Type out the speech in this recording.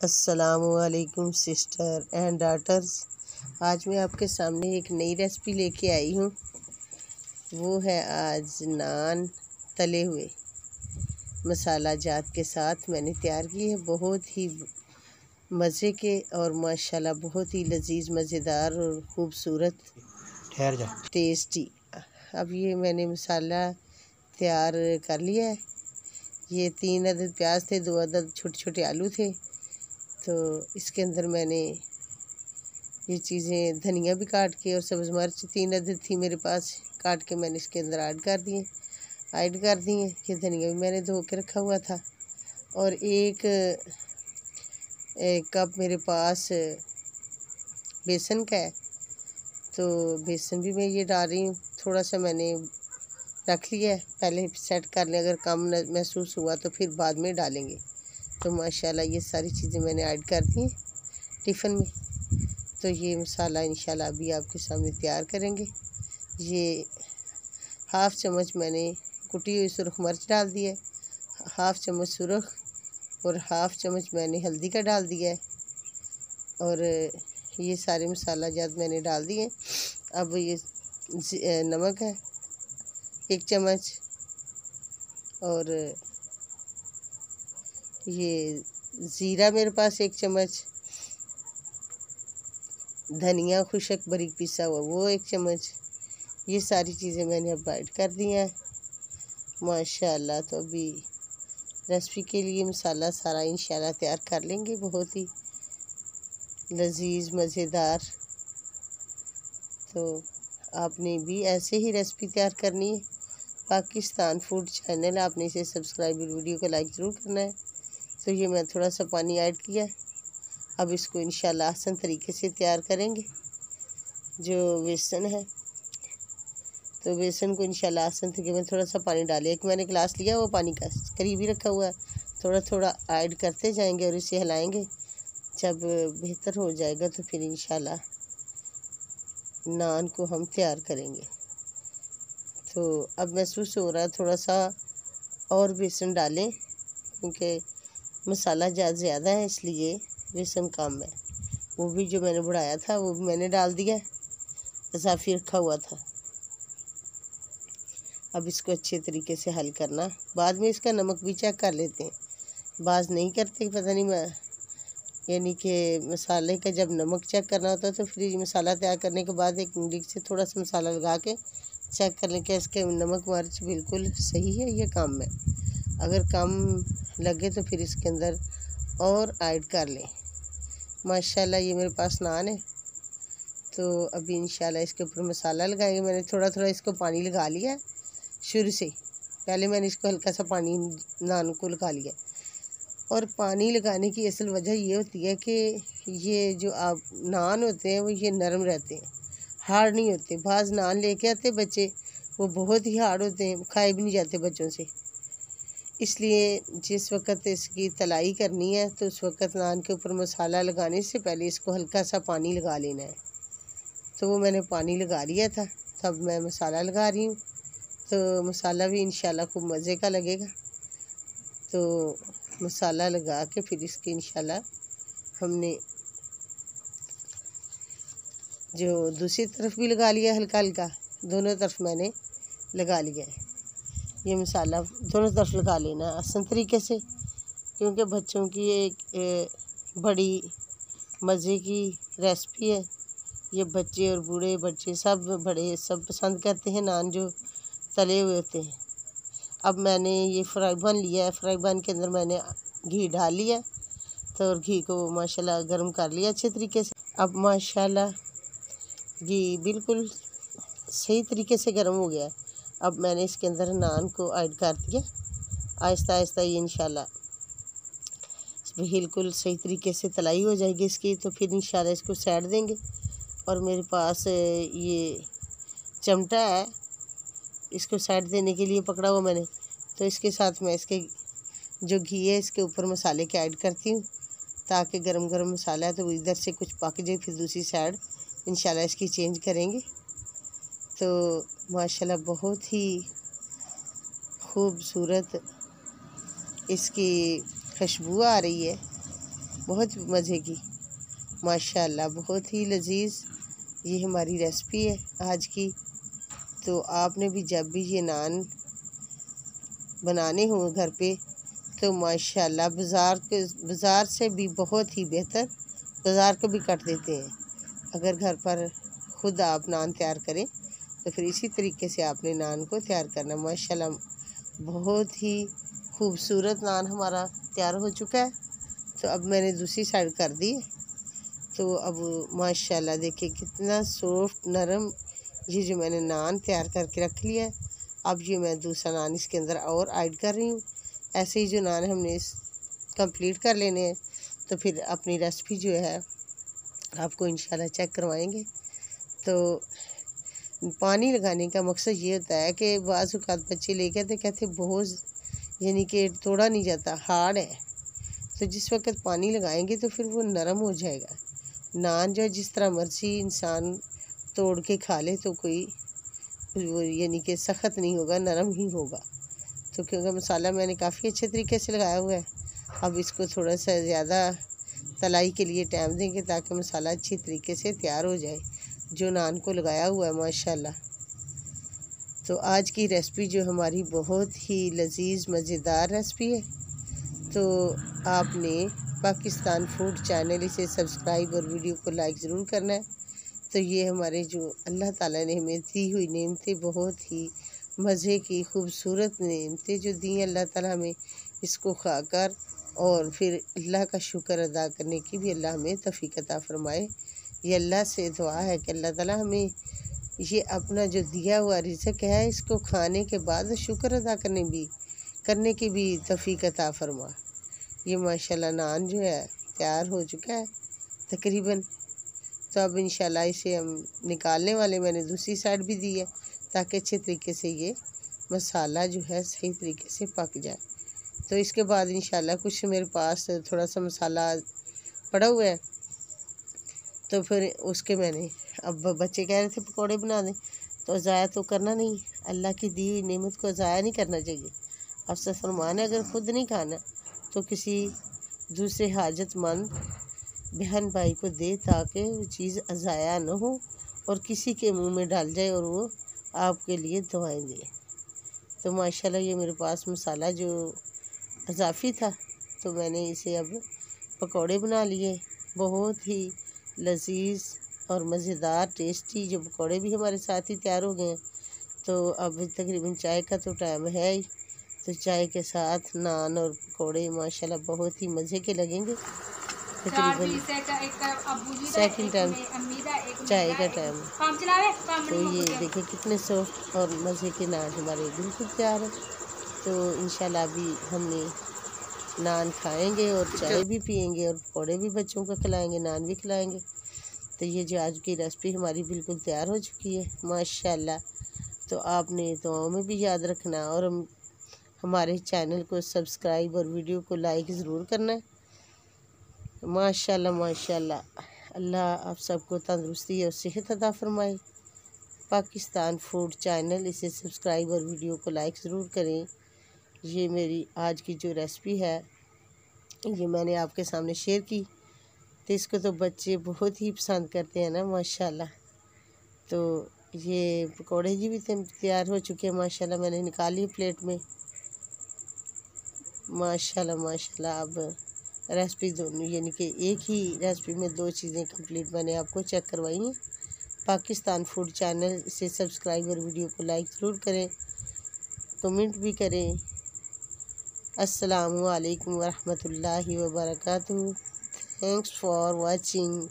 अस्सलामुअलैकुम sister and daughters. आज मैं आपके सामने एक नई रेसिपी लेके आई हूँ। वो है आज नान तले हुए मसाला जात के साथ मैंने तैयार की है। बहुत ही मज़े के और माशाल्लाह बहुत ही लजीज मज़ेदार और ख़ूबसूरत ठहर जा टेस्टी। अब ये मैंने मसाला तैयार कर लिया है। ये 3 अदद प्याज थे, 2 अदद छोटे छोटे आलू थे। तो इसके अंदर मैंने ये चीज़ें धनिया भी काट के और सब्ज़ मिर्च 3 अदद थी मेरे पास, काट के मैंने इसके अंदर ऐड कर दिए। ये धनिया भी मैंने धो के रखा हुआ था। और एक कप मेरे पास बेसन का है, तो बेसन भी मैं ये डाल रही हूँ। थोड़ा सा मैंने रख लिया है, पहले सेट कर लें, अगर कम महसूस हुआ तो फिर बाद में डालेंगे। तो माशाल्लाह ये सारी चीज़ें मैंने ऐड कर दी हैं टिफ़िन में। तो ये मसाला इंशाल्लाह अभी आपके सामने तैयार करेंगे। ये हाफ़ चम्मच मैंने कुटी हुई सुरख मिर्च डाल दी है, हाफ़ चम्मच सुरख, और हाफ़ चम्मच मैंने हल्दी का डाल दिया है। और ये सारे मसाला जात मैंने डाल दिए। अब ये नमक है 1 चम्मच, और ये ज़ीरा मेरे पास 1 चम्मच, धनिया खुशक बारीक पिसा हुआ वो 1 चम्मच। ये सारी चीज़ें मैंने अब ऐड कर दी हैं माशाल्लाह। तो अभी रेसिपी के लिए मसाला सारा इंशाल्लाह तैयार कर लेंगे, बहुत ही लजीज मज़ेदार। तो आपने भी ऐसे ही रेसिपी तैयार करनी है। पाकिस्तान फूड चैनल, आपने इसे सब्सक्राइब और वीडियो को लाइक ज़रूर करना है। तो ये मैं थोड़ा सा पानी ऐड किया। अब इसको इंशाल्लाह आसान तरीके से तैयार करेंगे। जो बेसन है, तो बेसन को इंशाल्लाह आसान तरीके में थोड़ा सा पानी डालें। एक मैंने गिलास लिया, वो पानी का करीब ही रखा हुआ है। थोड़ा थोड़ा ऐड करते जाएंगे और इसे हिलाएंगे। जब बेहतर हो जाएगा तो फिर इंशाल्लाह नान को हम तैयार करेंगे। तो अब महसूस हो रहा है थोड़ा सा और बेसन डालें, क्योंकि मसाला ज़्यादा है इसलिए बेसन कम है। वो भी जो मैंने बढ़ाया था वो भी मैंने डाल दिया, इजाफी रखा हुआ था। अब इसको अच्छे तरीके से हल करना। बाद में इसका नमक भी चेक कर लेते हैं, बाज़ नहीं करते, पता नहीं मैं, यानी कि मसाले का जब नमक चेक करना होता है तो फिर मसाला तैयार करने के बाद एक उंगली से थोड़ा सा मसाला लगा के चेक कर लें कि इसके नमक मिर्च बिल्कुल सही है ये कम है। अगर कम लगे तो फिर इसके अंदर और ऐड कर लें। माशाल्लाह ये मेरे पास नान है। तो अभी इंशाल्लाह इसके ऊपर मसाला लगाएंगे। मैंने थोड़ा थोड़ा इसको पानी लगा लिया है शुरू से, पहले मैंने इसको हल्का सा पानी नान को लगा लिया। और पानी लगाने की असल वजह ये होती है कि ये जो आप नान होते हैं वो ये नरम रहते हैं, हार्ड नहीं होते। बाज़ नान लेके आते बच्चे, वो बहुत ही हार्ड होते हैं, खाए भी नहीं जाते बच्चों से। इसलिए जिस वक़्त इसकी तलाई करनी है तो उस वक़्त नान के ऊपर मसाला लगाने से पहले इसको हल्का सा पानी लगा लेना है। तो वो मैंने पानी लगा लिया था, तब मैं मसाला लगा रही हूँ। तो मसाला भी इंशाल्लाह खूब मज़े का लगेगा। तो मसाला लगा के फिर इसके इंशाल्लाह हमने जो दूसरी तरफ भी लगा लिया हल्का हल्का, दोनों तरफ मैंने लगा लिया है। ये मसाला दोनों तरफ लगा लेना आसान तरीके से, क्योंकि बच्चों की एक बड़ी मज़े की रेसिपी है। ये बच्चे और बूढ़े बच्चे सब बड़े सब पसंद करते हैं नान जो तले हुए होते हैं। अब मैंने ये फ्राई पैन लिया है, फ्राई पैन के अंदर मैंने घी डाल लिया। तो और घी को माशाल्लाह गर्म कर लिया अच्छे तरीके से। अब माशाल्लाह घी बिल्कुल सही तरीके से गर्म हो गया है। अब मैंने इसके अंदर नान को ऐड कर दिया। आहिस्ता आहिस्ता ये इंशाल्लाह बिल्कुल सही तरीके से तलाई हो जाएगी इसकी। तो फिर इंशाल्लाह इसको साइड देंगे। और मेरे पास ये चमटा है, इसको साइड देने के लिए पकड़ा हुआ मैंने। तो इसके साथ मैं इसके जो घी है इसके ऊपर मसाले के ऐड करती हूँ, ताकि गरम गरम मसाला है तो इधर से कुछ पक जाए, फिर दूसरी साइड इंशाल्लाह इसकी चेंज करेंगे। तो माशाल्लाह बहुत ही खूबसूरत इसकी खुशबू आ रही है। बहुत मज़े की, माशाल्लाह बहुत ही लजीज ये हमारी रेसिपी है आज की। तो आपने भी जब भी ये नान बनाने हों घर पे तो माशाल्लाह बाज़ार से भी बहुत ही बेहतर, बाज़ार को भी काट देते हैं। अगर घर पर खुद आप नान तैयार करें तो फिर इसी तरीके से आपने नान को तैयार करना। माशाल्लाह बहुत ही खूबसूरत नान हमारा तैयार हो चुका है। तो अब मैंने दूसरी साइड कर दी। तो अब माशाल्लाह देखिए कितना सॉफ्ट नरम ये जो मैंने नान तैयार करके रख लिया है। अब ये मैं दूसरा नान इसके अंदर और ऐड कर रही हूँ। ऐसे ही जो नान हमने कंप्लीट कर लेने हैं तो फिर अपनी रेसिपी जो है आपको इंशाल्लाह चेक करवाएंगे। तो पानी लगाने का मकसद ये होता है कि बाज़ औक़ात बच्चे लेके आते कहते बहुत यानी कि तोड़ा नहीं जाता, हार्ड है। तो जिस वक्त पानी लगाएंगे तो फिर वो नरम हो जाएगा। नान जो है जिस तरह मर्जी इंसान तोड़ के खा ले तो कोई वो यानी कि सख्त नहीं होगा, नरम ही होगा। तो क्योंकि मसाला मैंने काफ़ी अच्छे तरीके से लगाया हुआ है, अब इसको थोड़ा सा ज़्यादा तलाई के लिए टाइम देंगे ताकि मसाला अच्छी तरीके से तैयार हो जाए जो नान को लगाया हुआ है माशाल्लाह। तो आज की रेसिपी जो हमारी बहुत ही लजीज मज़ेदार रेसिपी है। तो आपने पाकिस्तान फूड चैनल इसे सब्सक्राइब और वीडियो को लाइक ज़रूर करना है। तो ये हमारे जो अल्लाह ताला ने हमें दी हुई नेमतें, बहुत ही मज़े की खूबसूरत नेमतें जो दी अल्लाह ताला हमें, इसको खाकर और फिर अल्लाह का शुक्र अदा करने की भी अल्लाह हमें तौफीक अता फरमाए। ये अल्लाह से दुआ है कि अल्लाह ताला हमें ये अपना जो दिया हुआ रिज़्क़ है इसको खाने के बाद शुक्र अदा करने की भी तौफीक अता फरमा। ये माशाल्लाह नान जो है तैयार हो चुका है तकरीबन। तो अब इंशाल्लाह इसे हम निकालने वाले, मैंने दूसरी साइड भी दी है ताकि अच्छे तरीके से ये मसाला जो है सही तरीके से पक जाए। तो इसके बाद इंशाल्लाह कुछ मेरे पास थोड़ा सा मसाला पड़ा हुआ है तो फिर उसके मैंने, अब बच्चे कह रहे थे पकौड़े बना दें, तो ज़ाया तो करना नहीं, अल्लाह की दी हुई नेमत को ज़ाया नहीं करना चाहिए। अफसर फरमान है अगर ख़ुद नहीं खाना तो किसी दूसरे हाजतमंद बहन भाई को दे ताकि वो चीज़ ज़ाया न हो और किसी के मुंह में डाल जाए और वो आपके लिए दुआएं दे। तो माशाल्लाह ये मेरे पास मसाला जो इजाफी था तो मैंने इसे अब पकौड़े बना लिए, बहुत ही लजीज और मज़ेदार टेस्टी जो पकौड़े भी हमारे साथ ही तैयार हो गए हैं। तो अब तकरीबन चाय का तो टाइम है ही, तो चाय के साथ नान और पकौड़े माशाल्लाह बहुत ही मज़े के लगेंगे। तकरीबन सेकंड टाइम चाय का टाइम है। तो ये देखिए कितने सॉफ्ट और मज़े के नान हमारे बिल्कुल तैयार है। तो इंशाल्लाह अभी हमने नान खाएंगे और चाय भी पियेंगे और पकौड़े भी बच्चों को खिलाएंगे, नान भी खिलाएंगे। तो ये जो आज की रेसिपी हमारी बिल्कुल तैयार हो चुकी है माशाल्लाह। तो आपने दुआओं में भी याद रखना और हमारे चैनल को सब्सक्राइब और वीडियो को लाइक ज़रूर करना है। माशाल्लाह माशाल्लाह, अल्लाह आप सबको तंदुरुस्ती और सेहत अता फरमाए। पाकिस्तान फूड चैनल इसे सब्सक्राइब और वीडियो को लाइक ज़रूर करें। ये मेरी आज की जो रेसिपी है ये मैंने आपके सामने शेयर की, तो इसको तो बच्चे बहुत ही पसंद करते हैं ना माशाल्लाह। तो ये पकौड़े जी भी तैयार हो चुके हैं माशाल्लाह, मैंने निकाल लिए प्लेट में माशाल्लाह माशाल्लाह। अब रेसिपी दोनों यानी कि एक ही रेसिपी में दो चीज़ें कंप्लीट मैंने आपको चेक करवाई हैं। पाकिस्तान फूड चैनल से सब्सक्राइब और वीडियो को लाइक ज़रूर करें, कमेंट भी करें। अस्सलामु अलैकुम वरहमतुल्लाहि वबरकातुहू। Thanks for watching.